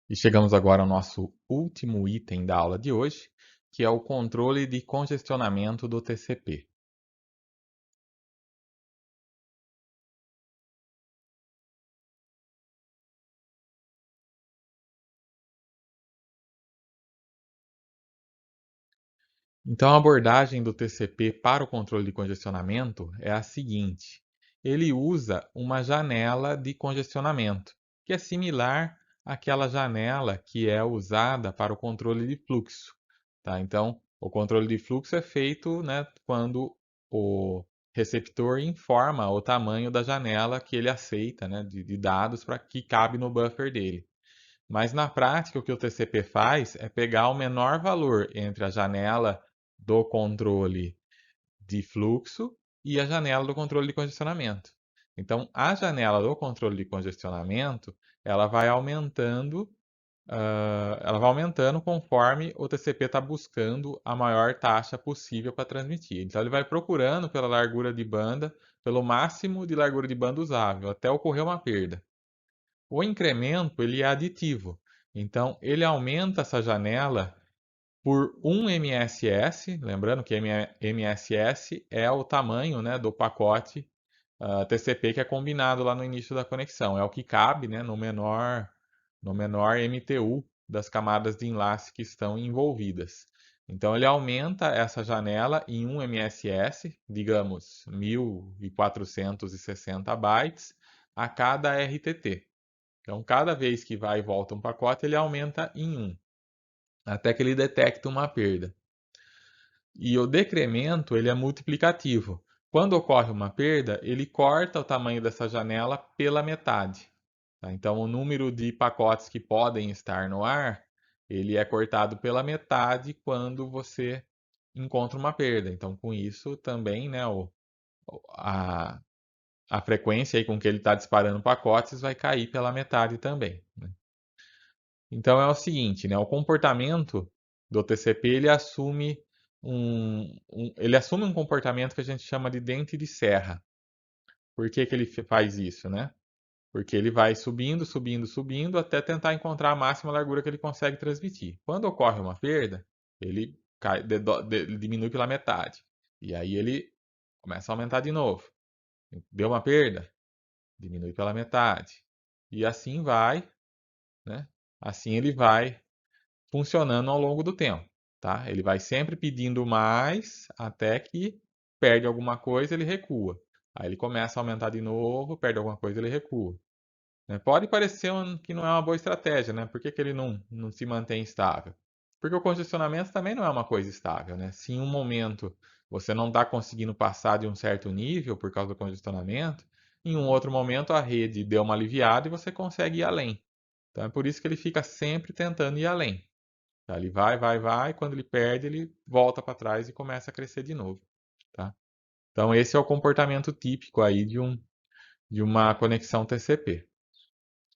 E chegamos agora ao nosso último item da aula de hoje, que é o controle de congestionamento do TCP. Então, a abordagem do TCP para o controle de congestionamento é a seguinte: ele usa uma janela de congestionamento, que é similar àquela janela que é usada para o controle de fluxo. Tá? Então, o controle de fluxo é feito, né, quando o receptor informa o tamanho da janela que ele aceita, né, de dados para que cabe no buffer dele. Mas na prática, o que o TCP faz é pegar o menor valor entre a janela do controle de fluxo e a janela do controle de congestionamento. Então, a janela do controle de congestionamento, ela vai aumentando, ela vai aumentando conforme o TCP está buscando a maior taxa possível para transmitir. Então, ele vai procurando pela largura de banda, pelo máximo de largura de banda usável, até ocorrer uma perda. O incremento ele é aditivo, então ele aumenta essa janela por 1 MSS, lembrando que MSS é o tamanho, né, do pacote TCP que é combinado lá no início da conexão, é o que cabe, né, no menor MTU das camadas de enlace que estão envolvidas. Então ele aumenta essa janela em 1 MSS, digamos 1460 bytes a cada RTT. Então, cada vez que vai e volta um pacote, ele aumenta em 1, até que ele detecta uma perda. E o decremento, ele é multiplicativo. Quando ocorre uma perda, ele corta o tamanho dessa janela pela metade. Tá? Então, o número de pacotes que podem estar no ar, ele é cortado pela metade quando você encontra uma perda. Então, com isso, também, né, a, a frequência aí com que ele está disparando pacotes vai cair pela metade também, né? Então é o seguinte, né? O comportamento do TCP ele assume um comportamento que a gente chama de dente de serra. Por que que ele faz isso, né? Porque ele vai subindo, subindo, subindo até tentar encontrar a máxima largura que ele consegue transmitir. Quando ocorre uma perda, ele ele diminui pela metade. E aí ele começa a aumentar de novo. Deu uma perda, diminui pela metade. E assim vai, né? Assim ele vai funcionando ao longo do tempo, tá? Ele vai sempre pedindo mais até que perde alguma coisa, ele recua. Aí ele começa a aumentar de novo, perde alguma coisa, ele recua. Né? Pode parecer que não é uma boa estratégia, né? Por que que ele não se mantém estável? Porque o congestionamento também não é uma coisa estável, né? Se em um momento você não está conseguindo passar de um certo nível por causa do congestionamento, em um outro momento a rede deu uma aliviada e você consegue ir além. Então é por isso que ele fica sempre tentando ir além. Tá? Ele vai, vai, vai, quando ele perde, ele volta para trás e começa a crescer de novo. Tá? Então, esse é o comportamento típico aí de uma conexão TCP,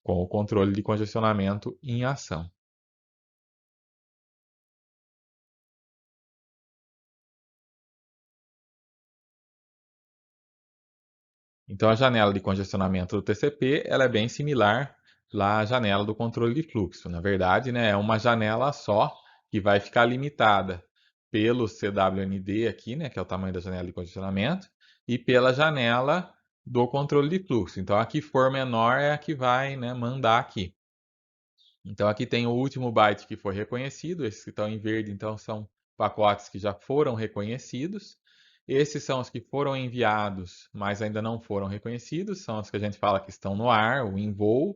com o controle de congestionamento em ação. Então, a janela de congestionamento do TCP ela é bem similar lá à janela do controle de fluxo. Na verdade, né, é uma janela só que vai ficar limitada pelo CWND aqui, né, que é o tamanho da janela de congestionamento, e pela janela do controle de fluxo. Então, a que for menor é a que vai, né, mandar aqui. Então, aqui tem o último byte que foi reconhecido. Esses que estão em verde, então, são pacotes que já foram reconhecidos. Esses são os que foram enviados, mas ainda não foram reconhecidos. São os que a gente fala que estão no ar, ou em voo.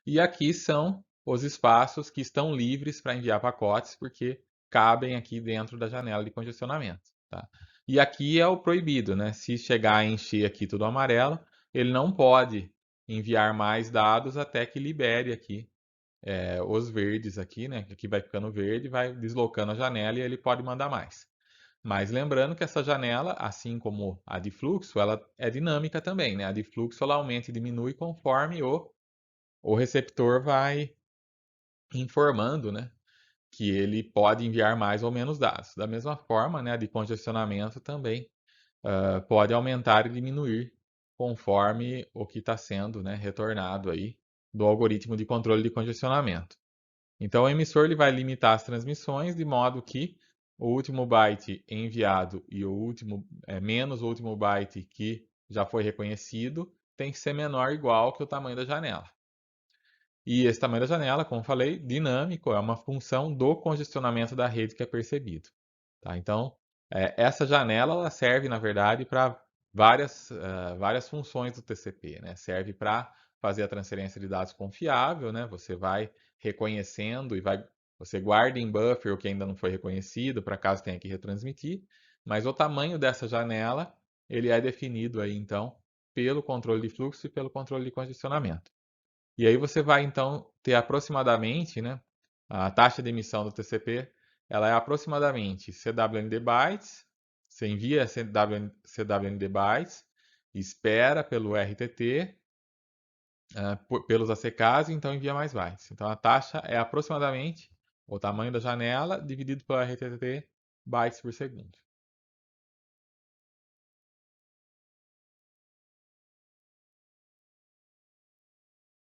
E aqui são os espaços que estão livres para enviar pacotes, porque cabem aqui dentro da janela de congestionamento. Tá? E aqui é o proibido, né? Se chegar a encher aqui tudo amarelo, ele não pode enviar mais dados até que libere aqui os verdes aqui, né? Aqui vai ficando verde, vai deslocando a janela e ele pode mandar mais. Mas lembrando que essa janela, assim como a de fluxo, ela é dinâmica também, né? A de fluxo ela aumenta e diminui conforme o receptor vai informando, né? Que ele pode enviar mais ou menos dados. Da mesma forma, né? A de congestionamento também pode aumentar e diminuir conforme o que está sendo, né, retornado aí do algoritmo de controle de congestionamento. Então, o emissor ele vai limitar as transmissões de modo que o último byte enviado e o último menos o último byte que já foi reconhecido tem que ser menor ou igual que o tamanho da janela. E esse tamanho da janela, como falei, dinâmico, é uma função do congestionamento da rede que é percebido. Tá? Então, essa janela ela serve, na verdade, para várias funções do TCP. Né? Serve para fazer a transferência de dados confiável, né? Você vai reconhecendo você guarda em buffer o que ainda não foi reconhecido, para caso tenha que retransmitir, mas o tamanho dessa janela ele é definido aí, então, pelo controle de fluxo e pelo controle de congestionamento. E aí você vai então ter aproximadamente, né, a taxa de emissão do TCP, ela é aproximadamente CWND bytes, você envia CWND bytes, espera pelo RTT, pelos ACKs, e então envia mais bytes. Então a taxa é aproximadamente o tamanho da janela dividido pelo RTT bytes por segundo.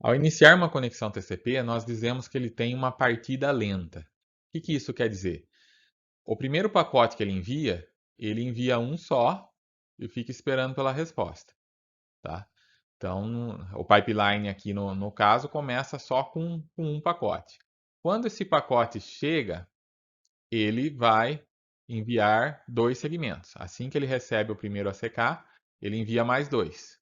Ao iniciar uma conexão TCP, nós dizemos que ele tem uma partida lenta. O que isso quer dizer? O primeiro pacote que ele envia um só e fica esperando pela resposta, tá? Então, o pipeline aqui no caso começa só com um pacote. Quando esse pacote chega, ele vai enviar dois segmentos. Assim que ele recebe o primeiro ACK, ele envia mais dois.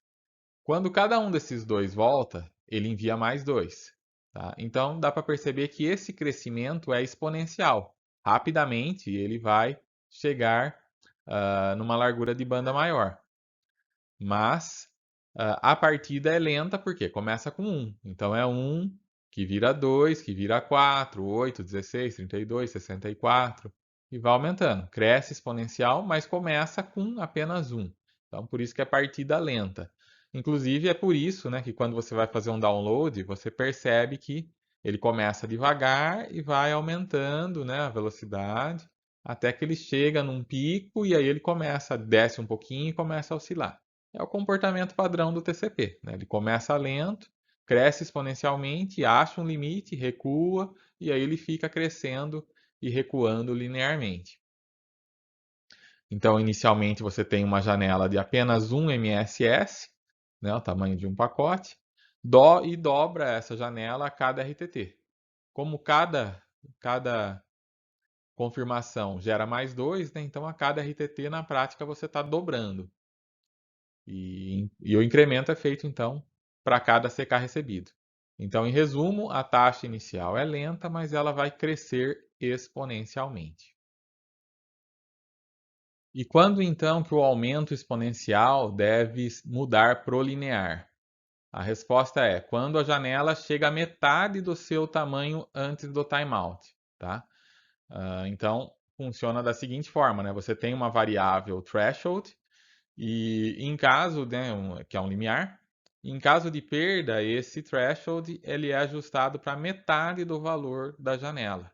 Quando cada um desses dois volta, ele envia mais dois. Tá? Então, dá para perceber que esse crescimento é exponencial. Rapidamente, ele vai chegar numa largura de banda maior. Mas a partida é lenta porque começa com 1. Então, é 1 que vira 2, que vira 4, 8, 16, 32, 64 e vai aumentando. Cresce exponencial, mas começa com apenas 1. Então, por isso que é partida lenta. Inclusive, é por isso, né, que quando você vai fazer um download, você percebe que ele começa devagar e vai aumentando, né, a velocidade, até que ele chega num pico e aí ele desce um pouquinho e começa a oscilar. É o comportamento padrão do TCP, né? Ele começa lento, cresce exponencialmente, acha um limite, recua e aí ele fica crescendo e recuando linearmente. Então, inicialmente você tem uma janela de apenas 1 MSS, né, o tamanho de um pacote, e dobra essa janela a cada RTT. Como cada confirmação gera mais 2, né, então a cada RTT na prática você está dobrando. E o incremento é feito então para cada CK recebido. Então, em resumo, a taxa inicial é lenta, mas ela vai crescer exponencialmente. E quando então que o aumento exponencial deve mudar para o linear? A resposta é quando a janela chega à metade do seu tamanho antes do timeout, tá? Então, funciona da seguinte forma, né? Você tem uma variável threshold e em caso, né, que é um limiar, em caso de perda, esse threshold ele é ajustado para metade do valor da janela.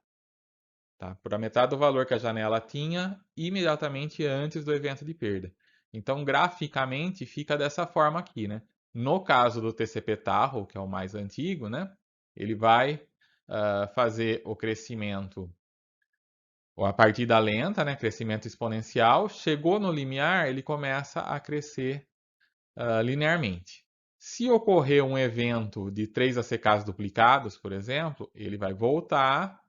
Tá? Para metade do valor que a janela tinha imediatamente antes do evento de perda. Então, graficamente, fica dessa forma aqui. Né? No caso do TCP Tarro, que é o mais antigo, né, ele vai fazer o crescimento, ou a partida lenta, né, crescimento exponencial. Chegou no limiar, ele começa a crescer linearmente. Se ocorrer um evento de 3 ACKs duplicados, por exemplo, ele vai voltar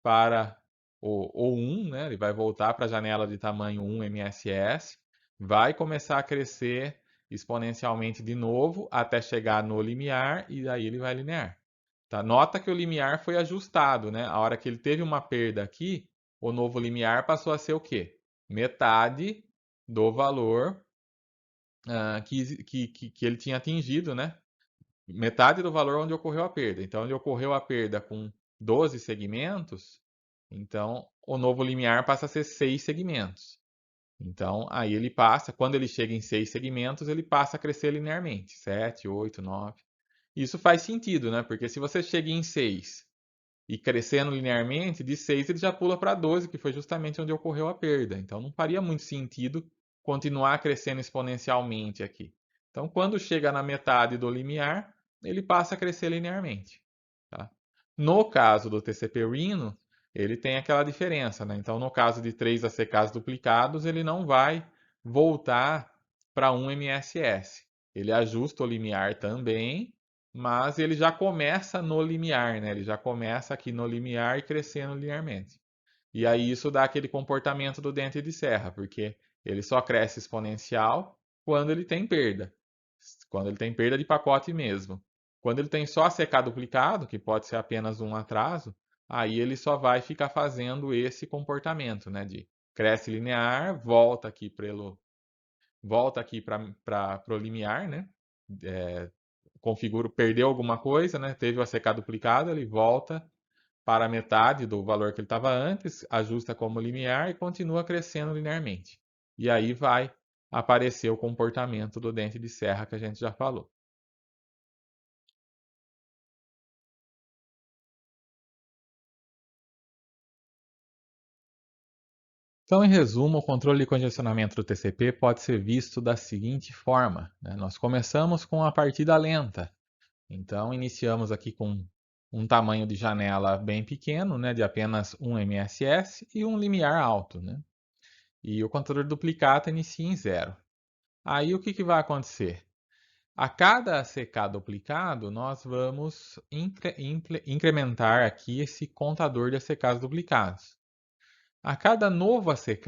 para o 1, né? Ele vai voltar para a janela de tamanho 1 MSS, vai começar a crescer exponencialmente de novo até chegar no limiar e daí ele vai linear. Tá? Nota que o limiar foi ajustado, né? A hora que ele teve uma perda aqui, o novo limiar passou a ser o quê? Metade do valor que ele tinha atingido, né? Metade do valor onde ocorreu a perda. Então, onde ocorreu a perda com 12 segmentos, então o novo limiar passa a ser 6 segmentos. Então, aí ele passa, quando ele chega em 6 segmentos, ele passa a crescer linearmente, 7, 8, 9. Isso faz sentido, né? Porque se você chega em 6 e crescendo linearmente, de 6 ele já pula para 12, que foi justamente onde ocorreu a perda. Então não faria muito sentido continuar crescendo exponencialmente aqui. Então, quando chega na metade do limiar, ele passa a crescer linearmente. Tá? No caso do TCP Rhino, ele tem aquela diferença, né? Então, no caso de 3 ACKs duplicados, ele não vai voltar para 1 MSS. Ele ajusta o limiar também, mas ele já começa no limiar, né? Ele já começa aqui no limiar e crescendo linearmente. E aí isso dá aquele comportamento do dente de serra, porque ele só cresce exponencial quando ele tem perda. Quando ele tem perda de pacote mesmo. Quando ele tem só ACK duplicado, que pode ser apenas um atraso, aí ele só vai ficar fazendo esse comportamento, né, de cresce linear, volta aqui para o limiar, né? Configura, perdeu alguma coisa, né? Teve o ACK duplicado, ele volta para a metade do valor que ele estava antes, ajusta como limiar e continua crescendo linearmente. E aí vai aparecer o comportamento do dente de serra que a gente já falou. Então, em resumo, o controle de congestionamento do TCP pode ser visto da seguinte forma, né? Nós começamos com a partida lenta. Então, iniciamos aqui com um tamanho de janela bem pequeno, né, de apenas 1 MSS e um limiar alto, né? E o contador de duplicata inicia em zero. Aí o que vai acontecer? A cada ACK duplicado, nós vamos incrementar aqui esse contador de ACKs duplicados. A cada novo ACK,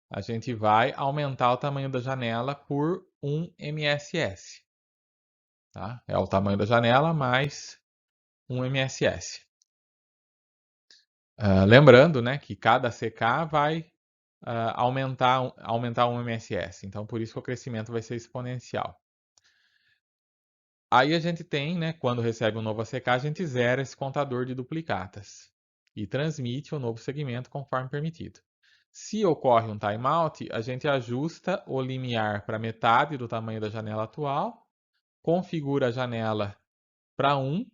a gente vai aumentar o tamanho da janela por 1 MSS. Tá? É o tamanho da janela mais 1 MSS. Lembrando, né, que cada ACK vai aumentar 1 MSS. Então, por isso que o crescimento vai ser exponencial. Aí a gente tem, né, quando recebe um novo ACK, a gente zera esse contador de duplicatas e transmite o novo segmento conforme permitido. Se ocorre um timeout, a gente ajusta o limiar para metade do tamanho da janela atual, configura a janela para 1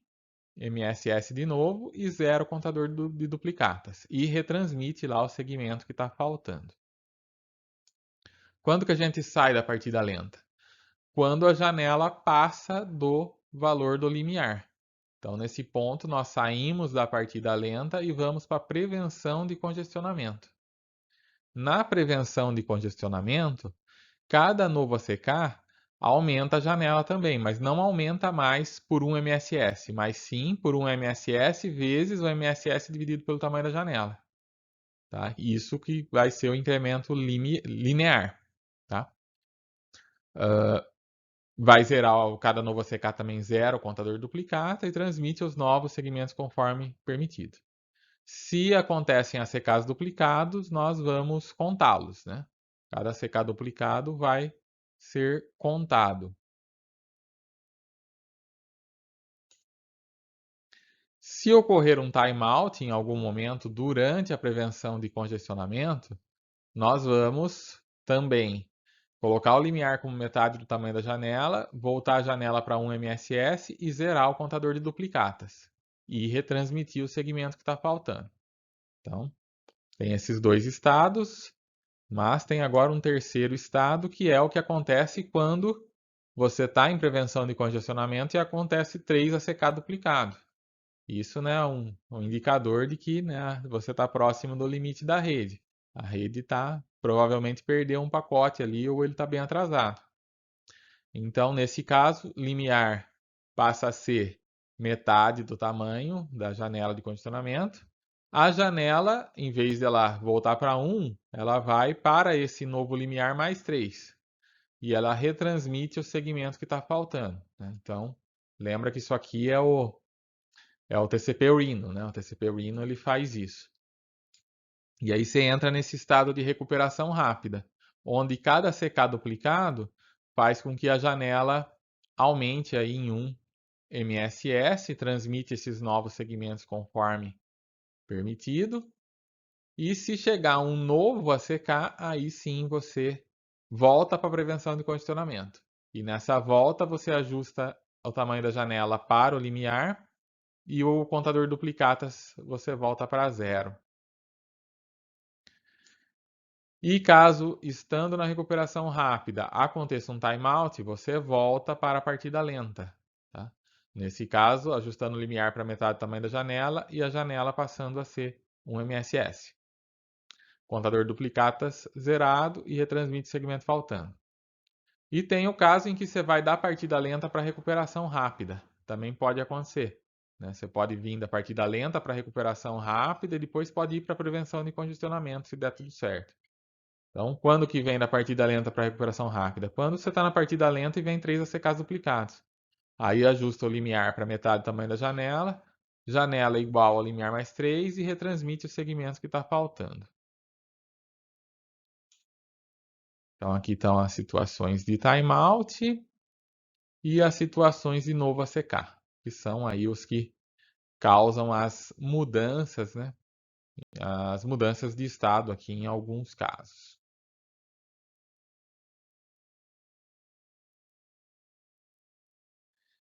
MSS de novo e zera o contador de duplicatas e retransmite lá o segmento que está faltando. Quando que a gente sai da partida lenta? Quando a janela passa do valor do limiar. Então, nesse ponto, nós saímos da partida lenta e vamos para a prevenção de congestionamento. Na prevenção de congestionamento, cada novo ACK aumenta a janela também, mas não aumenta mais por 1 MSS, mas sim por 1 MSS vezes o MSS dividido pelo tamanho da janela. Tá? Isso que vai ser o incremento linear. Tá? Vai zerar cada novo ACK também zera o contador duplicata e transmite os novos segmentos conforme permitido. Se acontecem ACKs duplicados, nós vamos contá-los, né? Cada ACK duplicado vai ser contado. Se ocorrer um timeout em algum momento durante a prevenção de congestionamento, nós vamos também colocar o limiar como metade do tamanho da janela, voltar a janela para 1 MSS e zerar o contador de duplicatas. E retransmitir o segmento que está faltando. Então, tem esses dois estados, mas tem agora um terceiro estado, que é o que acontece quando você está em prevenção de congestionamento e acontece 3 ACK duplicado. Isso, né, é um indicador de que, né, você está próximo do limite da rede. A rede provavelmente perdeu um pacote ali ou ele está bem atrasado. Então, nesse caso, limiar passa a ser metade do tamanho da janela de condicionamento. A janela, em vez dela voltar para 1, ela vai para esse novo limiar mais 3. E ela retransmite o segmento que está faltando, né? Então, lembra que isso aqui é o TCP Rhino, né? O TCP Rhino ele faz isso. E aí você entra nesse estado de recuperação rápida, onde cada CK duplicado faz com que a janela aumente aí em 1 MSS, transmite esses novos segmentos conforme permitido. E se chegar um novo ACK, aí sim você volta para a prevenção de congestionamento. E nessa volta você ajusta o tamanho da janela para o limiar e o contador de duplicatas você volta para zero. E caso, estando na recuperação rápida, aconteça um timeout, você volta para a partida lenta. Tá? Nesse caso, ajustando o limiar para metade do tamanho da janela e a janela passando a ser um MSS. Contador duplicatas zerado e retransmite segmento faltando. E tem o caso em que você vai dar partida lenta para recuperação rápida. Também pode acontecer. Né? Você pode vir da partida lenta para recuperação rápida e depois pode ir para prevenção de congestionamento, se der tudo certo. Então, quando que vem da partida lenta para recuperação rápida? Quando você está na partida lenta e vem 3 ACKs duplicados. Aí ajusta o limiar para metade do tamanho da janela, janela igual ao limiar mais 3 e retransmite os segmentos que está faltando. Então, aqui estão as situações de timeout e as situações de novo ACK, que são aí os que causam as mudanças, né? As mudanças de estado aqui em alguns casos.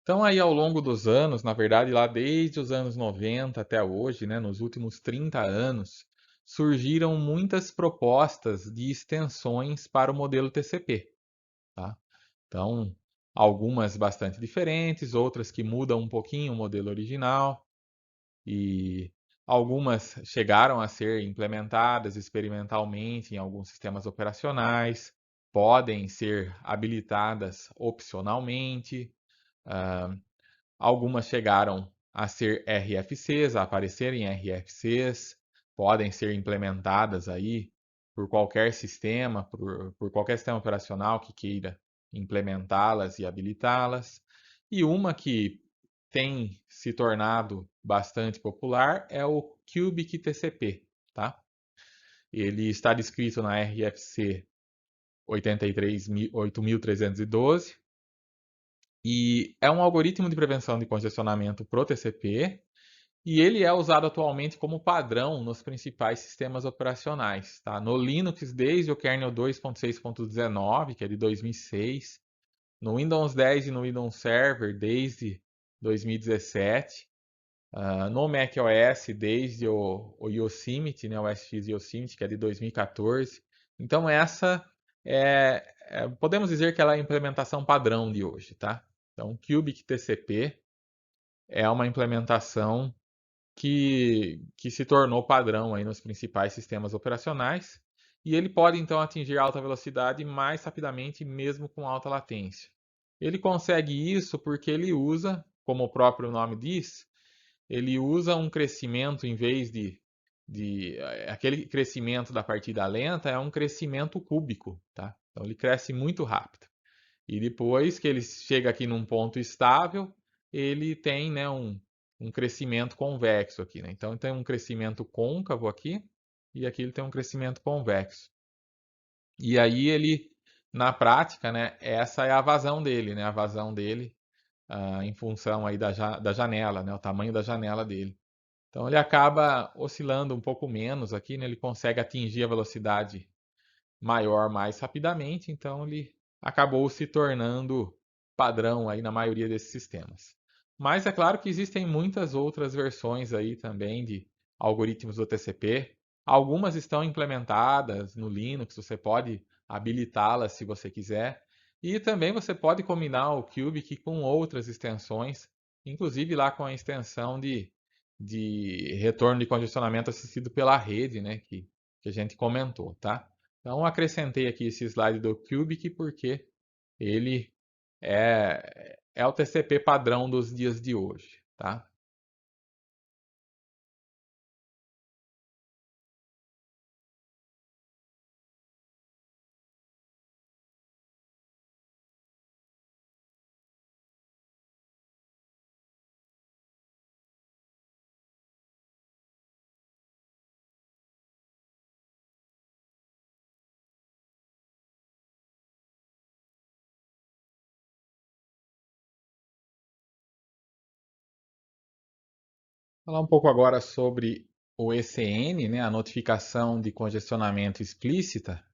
Então, aí ao longo dos anos, na verdade, lá desde os anos 90 até hoje, né, nos últimos 30 anos, surgiram muitas propostas de extensões para o modelo TCP. Tá? Então, algumas bastante diferentes, outras que mudam um pouquinho o modelo original, e algumas chegaram a ser implementadas experimentalmente em alguns sistemas operacionais, podem ser habilitadas opcionalmente. Uh, Algumas chegaram a ser RFCs, a aparecerem RFCs, podem ser implementadas aí por qualquer sistema, por qualquer sistema operacional que queira implementá-las e habilitá-las. E uma que tem se tornado bastante popular é o Cubic TCP, tá? Ele está descrito na RFC 8312 e é um algoritmo de prevenção de congestionamento pro TCP e ele é usado atualmente como padrão nos principais sistemas operacionais, tá? No Linux desde o kernel 2.6.19, que é de 2006, no Windows 10 e no Windows Server desde 2017, no macOS desde o Yosemite, né, o SX Yosemite, que é de 2014. Então essa podemos dizer que ela é a implementação padrão de hoje, tá? Então, Cubic TCP é uma implementação que se tornou padrão aí nos principais sistemas operacionais e ele pode então atingir alta velocidade mais rapidamente, mesmo com alta latência. Ele consegue isso porque ele usa, como o próprio nome diz, ele usa um crescimento em vez de aquele crescimento da partida lenta é um crescimento cúbico, tá? Então ele cresce muito rápido. E depois que ele chega aqui num ponto estável, ele tem, né, um crescimento convexo aqui, né? Então tem um crescimento côncavo aqui e aqui ele tem um crescimento convexo. E aí ele, na prática, né, essa é a vazão dele, né? A vazão dele em função aí da janela, né? O tamanho da janela dele. Então ele acaba oscilando um pouco menos aqui, né? Ele consegue atingir a velocidade maior mais rapidamente, então ele acabou se tornando padrão aí na maioria desses sistemas. Mas é claro que existem muitas outras versões aí também de algoritmos do TCP. Algumas estão implementadas no Linux, você pode habilitá-las se você quiser. E também você pode combinar o Cubic com outras extensões, inclusive lá com a extensão de retorno de congestionamento assistido pela rede, né, que a gente comentou, tá? Então, acrescentei aqui esse slide do Cubic porque ele é o TCP padrão dos dias de hoje, tá? Falar um pouco agora sobre o ECN, né, a notificação de congestionamento explícita,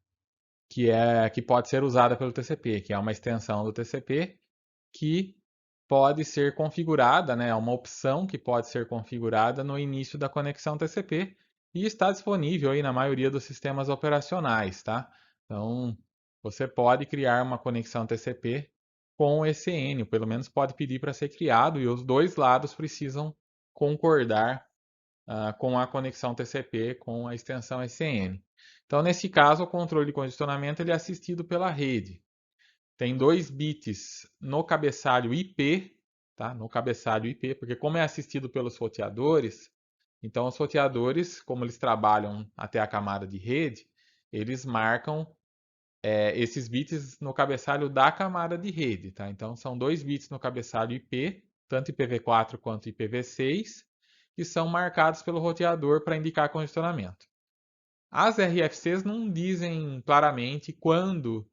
que pode ser usada pelo TCP, que é uma extensão do TCP que pode ser configurada, né, é uma opção que pode ser configurada no início da conexão TCP e está disponível aí na maioria dos sistemas operacionais, tá? Então, você pode criar uma conexão TCP com o ECN, ou pelo menos pode pedir para ser criado, e os dois lados precisam concordar com a conexão TCP com a extensão ECN. Então, nesse caso, o controle de congestionamento ele é assistido pela rede. Tem 2 bits no cabeçalho IP, tá? No cabeçalho IP, porque como é assistido pelos roteadores, então os roteadores, como eles trabalham até a camada de rede, eles marcam esses bits no cabeçalho da camada de rede, tá? Então são 2 bits no cabeçalho IP, tanto IPv4 quanto IPv6, que são marcados pelo roteador para indicar congestionamento. As RFCs não dizem claramente quando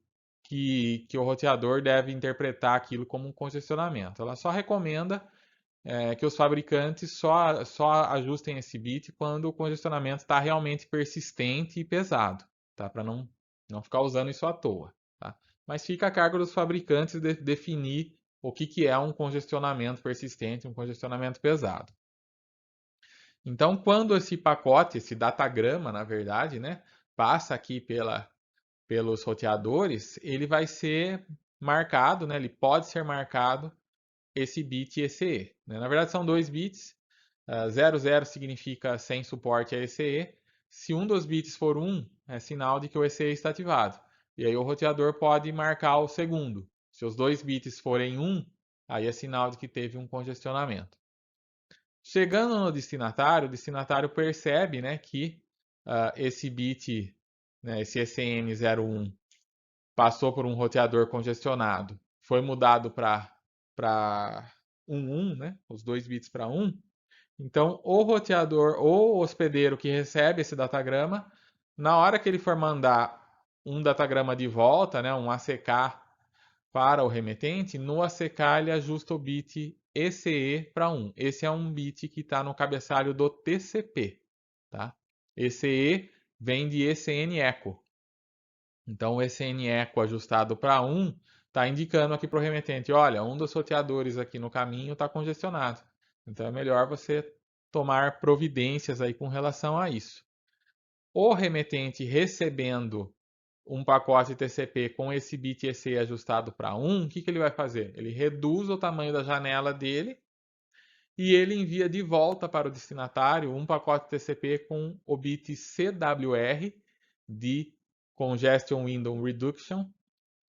que o roteador deve interpretar aquilo como um congestionamento. Ela só recomenda que os fabricantes só ajustem esse bit quando o congestionamento está realmente persistente e pesado, tá? Para não ficar usando isso à toa. Tá? Mas fica a cargo dos fabricantes definir o que é um congestionamento persistente, um congestionamento pesado. Então, quando esse pacote, esse datagrama, na verdade, né, passa aqui pelos roteadores, ele vai ser marcado, né, ele pode ser marcado esse bit ECE. Né? Na verdade, são 2 bits. 00 significa sem suporte a ECE. Se um dos bits for 1, é sinal de que o ECE está ativado. E aí o roteador pode marcar o segundo. Se os 2 bits forem 1, aí é sinal de que teve um congestionamento. Chegando no destinatário, o destinatário percebe, né, que esse bit, né, esse ECN01, passou por um roteador congestionado, foi mudado para 1, né, os 2 bits para 1. Então, o roteador ou o hospedeiro que recebe esse datagrama, na hora que ele for mandar um datagrama de volta, né, um ACK para o remetente, no ACK ele ajusta o bit ECE para 1. Esse é um bit que está no cabeçalho do TCP. Tá? ECE vem de ECN Echo. Então, o ECN Echo ajustado para 1 está indicando aqui para o remetente, olha, um dos roteadores aqui no caminho está congestionado. Então, é melhor você tomar providências aí com relação a isso. O remetente recebendo um pacote TCP com esse bit EC ajustado para 1, o que ele vai fazer? Ele reduz o tamanho da janela dele e ele envia de volta para o destinatário um pacote TCP com o bit CWR de Congestion Window Reduction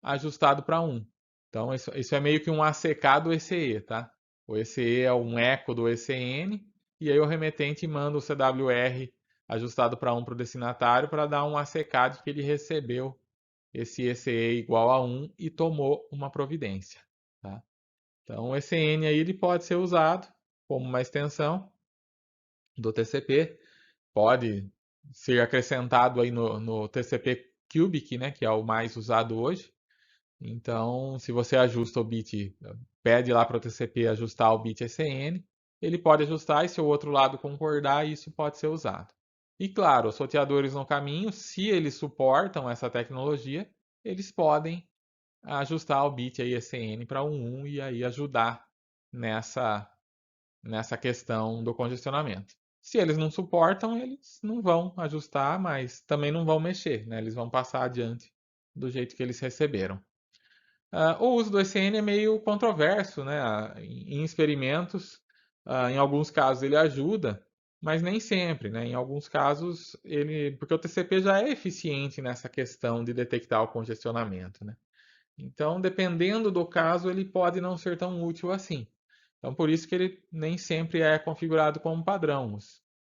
ajustado para 1. Então, isso é meio que um ACK do ECE, tá? O ECE é um eco do ECN e aí o remetente manda o CWR ajustado para 1 para o destinatário para dar um ACK de que ele recebeu esse ECE igual a 1 e tomou uma providência. Tá? Então, o ECN aí ele pode ser usado como uma extensão do TCP, pode ser acrescentado aí no TCP Cubic, né, que é o mais usado hoje. Então, se você ajusta o bit, pede lá para o TCP ajustar o bit ECN, ele pode ajustar e se o outro lado concordar, isso pode ser usado. E claro, os roteadores no caminho, se eles suportam essa tecnologia, eles podem ajustar o bit aí ECN para 1 e aí ajudar nessa questão do congestionamento. Se eles não suportam, eles não vão ajustar, mas também não vão mexer, né? Eles vão passar adiante do jeito que eles receberam. O uso do ECN é meio controverso, né? Em experimentos, em alguns casos ele ajuda, mas nem sempre, né? Em alguns casos porque o TCP já é eficiente nessa questão de detectar o congestionamento, né? Então, dependendo do caso, ele pode não ser tão útil assim. Então, por isso que ele nem sempre é configurado como padrão.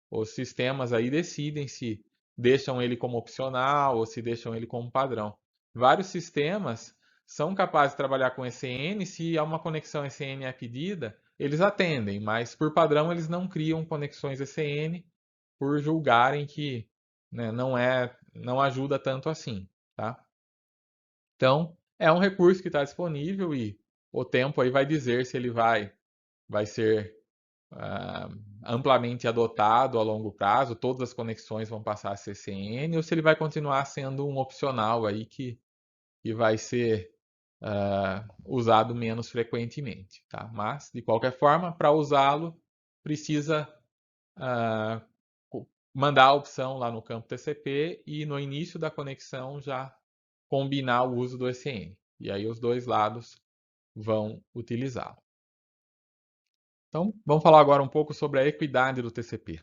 Os sistemas aí decidem se deixam ele como opcional ou se deixam ele como padrão. Vários sistemas são capazes de trabalhar com ECN, se há uma conexão ECN é pedida, eles atendem, mas por padrão eles não criam conexões ECN por julgarem que, né, não ajuda tanto assim, tá? Então, é um recurso que está disponível e o tempo aí vai dizer se ele vai ser amplamente adotado a longo prazo, todas as conexões vão passar a ser CN, ou se ele vai continuar sendo um opcional aí que vai ser usado menos frequentemente. Tá? Mas, de qualquer forma, para usá-lo, precisa ah, mandar a opção lá no campo TCP e no início da conexão já combinar o uso do ECN. E aí os dois lados vão utilizá-lo. Então, vamos falar agora um pouco sobre a equidade do TCP.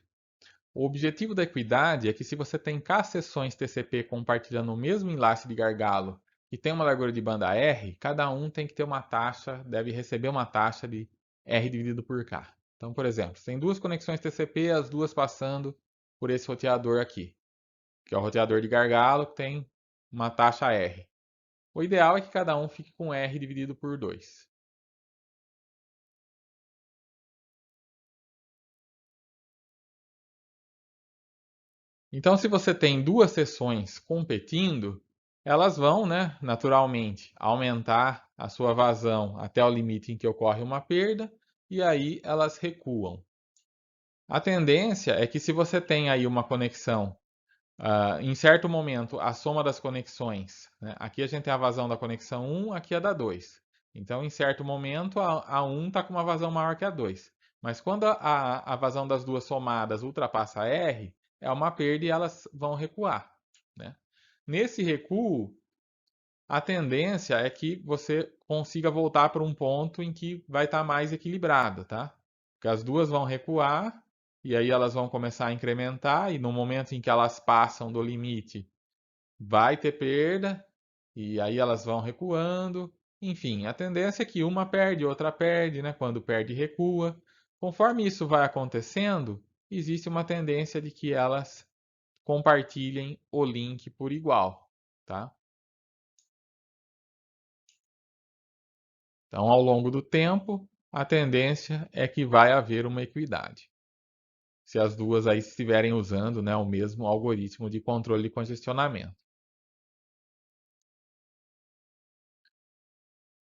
O objetivo da equidade é que se você tem K seções TCP compartilhando o mesmo enlace de gargalo e tem uma largura de banda R, cada um tem que ter uma taxa, deve receber uma taxa de R dividido por K. Então, por exemplo, tem duas conexões TCP, as duas passando por esse roteador aqui, que é o roteador de gargalo, que tem uma taxa R. O ideal é que cada um fique com R dividido por 2. Então, se você tem duas seções competindo, elas vão, né, naturalmente, aumentar a sua vazão até o limite em que ocorre uma perda, e aí elas recuam. A tendência é que se você tem aí uma conexão, em certo momento, a soma das conexões, né, aqui a gente tem a vazão da conexão 1, aqui é da 2. Então, em certo momento, a 1 está com uma vazão maior que a 2. Mas quando a vazão das duas somadas ultrapassa R, é uma perda e elas vão recuar, né? Nesse recuo, a tendência é que você consiga voltar para um ponto em que vai estar mais equilibrado, tá? Porque as duas vão recuar e aí elas vão começar a incrementar e no momento em que elas passam do limite, vai ter perda e aí elas vão recuando. Enfim, a tendência é que uma perde, outra perde, né? Quando perde, recua. Conforme isso vai acontecendo, existe uma tendência de que elas compartilhem o link por igual, tá? Então, ao longo do tempo, a tendência é que vai haver uma equidade. Se as duas aí estiverem usando, né, o mesmo algoritmo de controle de congestionamento.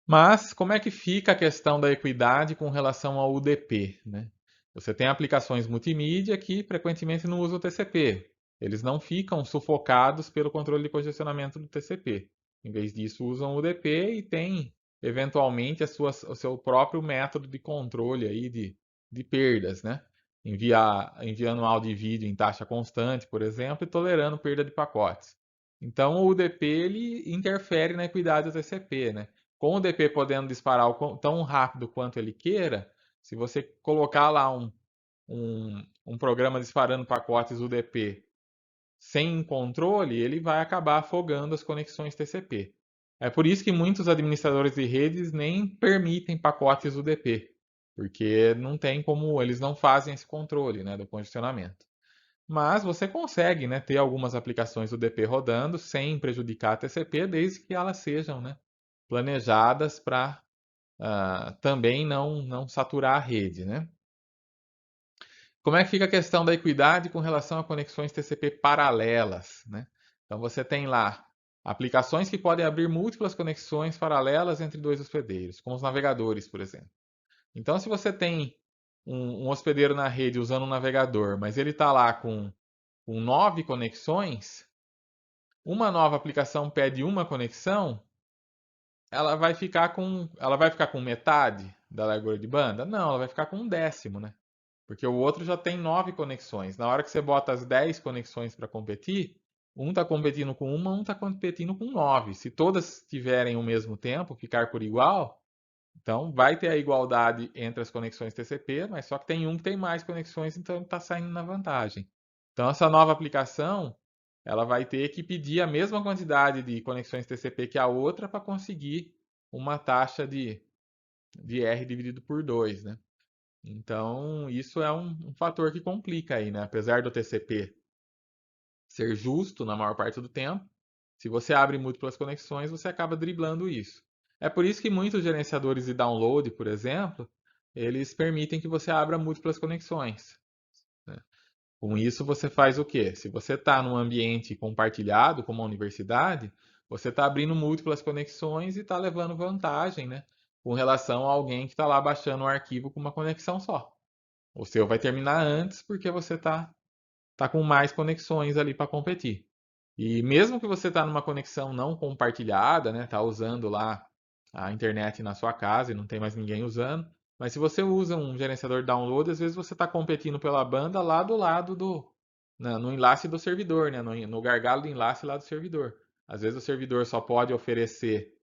Mas como é que fica a questão da equidade com relação ao UDP, né? Você tem aplicações multimídia que frequentemente não usam o TCP. Eles não ficam sufocados pelo controle de congestionamento do TCP. Em vez disso, usam o UDP e tem, eventualmente, o seu próprio método de controle aí de perdas, né? Enviando áudio e vídeo em taxa constante, por exemplo, e tolerando perda de pacotes. Então, o UDP ele interfere na equidade do TCP, né? Com o DP podendo disparar tão rápido quanto ele queira, se você colocar lá um programa disparando pacotes UDP sem controle, ele vai acabar afogando as conexões TCP. É por isso que muitos administradores de redes nem permitem pacotes UDP, porque não tem como, eles não fazem esse controle, né, do congestionamento. Mas você consegue, né, ter algumas aplicações UDP rodando sem prejudicar a TCP, desde que elas sejam, né, planejadas para também não saturar a rede, né? Como é que fica a questão da equidade com relação a conexões TCP paralelas, né? Então você tem lá aplicações que podem abrir múltiplas conexões paralelas entre dois hospedeiros, como os navegadores, por exemplo. Então, se você tem um hospedeiro na rede usando um navegador, mas ele está lá com 9 conexões, uma nova aplicação pede uma conexão, ela vai ficar com metade da largura de banda? Não, ela vai ficar com um décimo, né? Porque o outro já tem 9 conexões. Na hora que você bota as 10 conexões para competir, um está competindo com uma, um está competindo com 9. Se todas tiverem o mesmo tempo, ficar por igual, então vai ter a igualdade entre as conexões TCP, mas só que tem um que tem mais conexões, então está saindo na vantagem. Então essa nova aplicação, ela vai ter que pedir a mesma quantidade de conexões TCP que a outra para conseguir uma taxa de R dividido por 2, né? Então, isso é um fator que complica aí, né? Apesar do TCP ser justo na maior parte do tempo, se você abre múltiplas conexões, você acaba driblando isso. É por isso que muitos gerenciadores de download, por exemplo, eles permitem que você abra múltiplas conexões, né? Com isso, você faz o quê? Se você está num ambiente compartilhado, como a universidade, você está abrindo múltiplas conexões e está levando vantagem, né? Com relação a alguém que está lá baixando um arquivo com uma conexão só. O seu vai terminar antes porque você tá com mais conexões ali para competir. E mesmo que você está numa conexão não compartilhada, né, tá usando lá a internet na sua casa e não tem mais ninguém usando, mas se você usa um gerenciador de download, às vezes você está competindo pela banda lá do lado no enlace do servidor, né, no gargalo do enlace lá do servidor. Às vezes o servidor só pode oferecer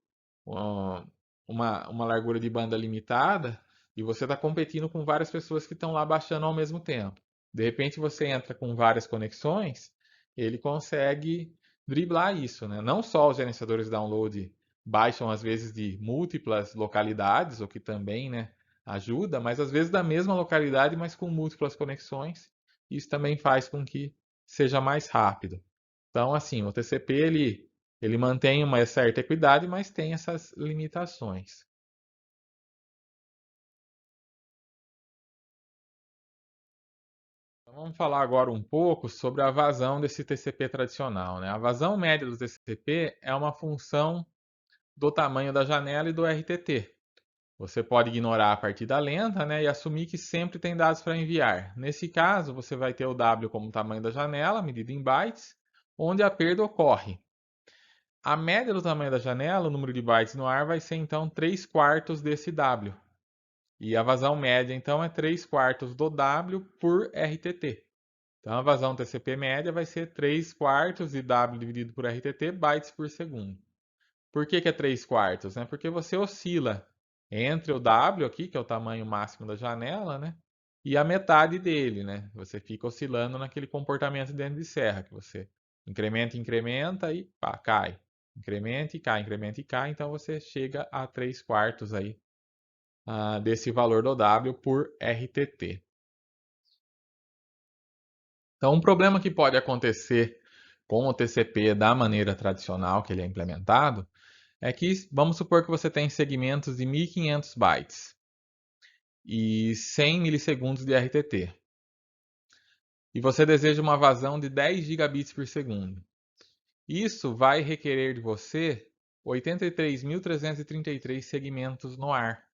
um, uma largura de banda limitada e você está competindo com várias pessoas que estão lá baixando ao mesmo tempo. De repente você entra com várias conexões, ele consegue driblar isso, né? Não só os gerenciadores de download baixam às vezes de múltiplas localidades, o que também, né, ajuda, mas às vezes da mesma localidade, mas com múltiplas conexões. Isso também faz com que seja mais rápido. Então, assim, o TCP ele mantém uma certa equidade, mas tem essas limitações. Então, vamos falar agora um pouco sobre a vazão desse TCP tradicional, né? A vazão média do TCP é uma função do tamanho da janela e do RTT. Você pode ignorar a partida lenta, né, e assumir que sempre tem dados para enviar. Nesse caso, você vai ter o W como tamanho da janela, medido em bytes, onde a perda ocorre. A média do tamanho da janela, o número de bytes no ar, vai ser então 3/4 desse W. E a vazão média, então, é 3/4 do W por RTT. Então, a vazão TCP média vai ser 3/4 de W dividido por RTT bytes por segundo. Por que é 3/4? Né? Porque você oscila entre o W aqui, que é o tamanho máximo da janela, né? E a metade dele, né? Você fica oscilando naquele comportamento dentro de serra, que você incrementa, incrementa e pá, cai. Incrementa e cai, então você chega a 3/4 aí desse valor do W por RTT. Então, um problema que pode acontecer com o TCP da maneira tradicional que ele é implementado é que vamos supor que você tem segmentos de 1.500 bytes e 100 milissegundos de RTT. E você deseja uma vazão de 10 gigabits por segundo. Isso vai requerer de você 83.333 segmentos no ar,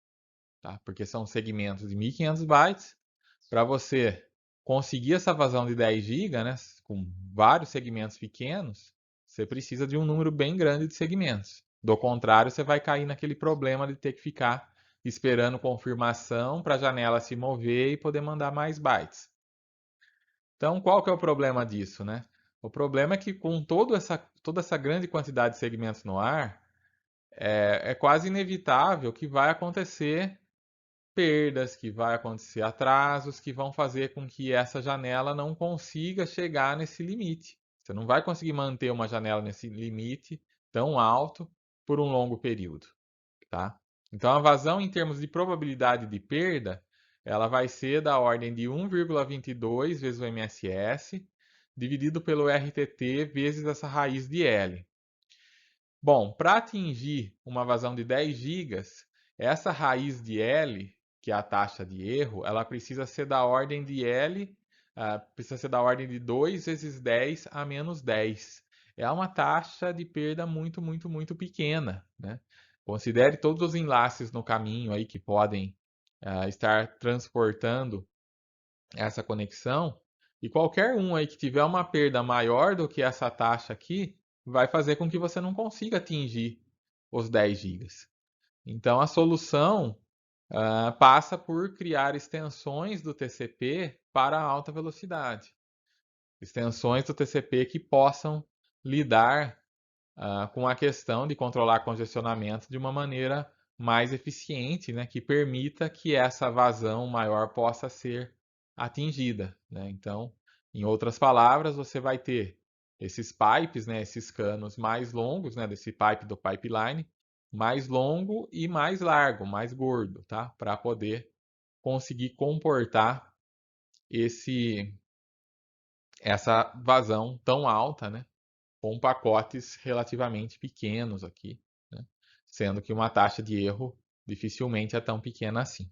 tá? Porque são segmentos de 1.500 bytes. Para você conseguir essa vazão de 10 GB, né, com vários segmentos pequenos, você precisa de um número bem grande de segmentos. Do contrário, você vai cair naquele problema de ter que ficar esperando confirmação para a janela se mover e poder mandar mais bytes. Então, qual que é o problema disso, né? O problema é que com toda essa grande quantidade de segmentos no ar, é quase inevitável que vai acontecer perdas, que vai acontecer atrasos, que vão fazer com que essa janela não consiga chegar nesse limite. Você não vai conseguir manter uma janela nesse limite tão alto por um longo período, tá? Então a vazão em termos de probabilidade de perda, ela vai ser da ordem de 1,22 vezes o MSS dividido pelo RTT vezes essa raiz de L. Bom, para atingir uma vazão de 10 GB, essa raiz de L, que é a taxa de erro, ela precisa ser da ordem de L, precisa ser da ordem de 2 vezes 10 a menos 10. É uma taxa de perda muito, muito, muito pequena, né? Considere todos os enlaces no caminho aí que podem estar transportando essa conexão, e qualquer um aí que tiver uma perda maior do que essa taxa aqui, vai fazer com que você não consiga atingir os 10 gigas. Então a solução passa por criar extensões do TCP para alta velocidade. Extensões do TCP que possam lidar com a questão de controlar congestionamento de uma maneira mais eficiente, né, que permita que essa vazão maior possa ser atingida, né? Então, em outras palavras, você vai ter esses pipes, né, esses canos mais longos, né, desse pipe do pipeline, mais longo e mais largo, mais gordo, tá? Para poder conseguir comportar esse essa vazão tão alta, né? Com pacotes relativamente pequenos aqui, né? Sendo que uma taxa de erro dificilmente é tão pequena assim.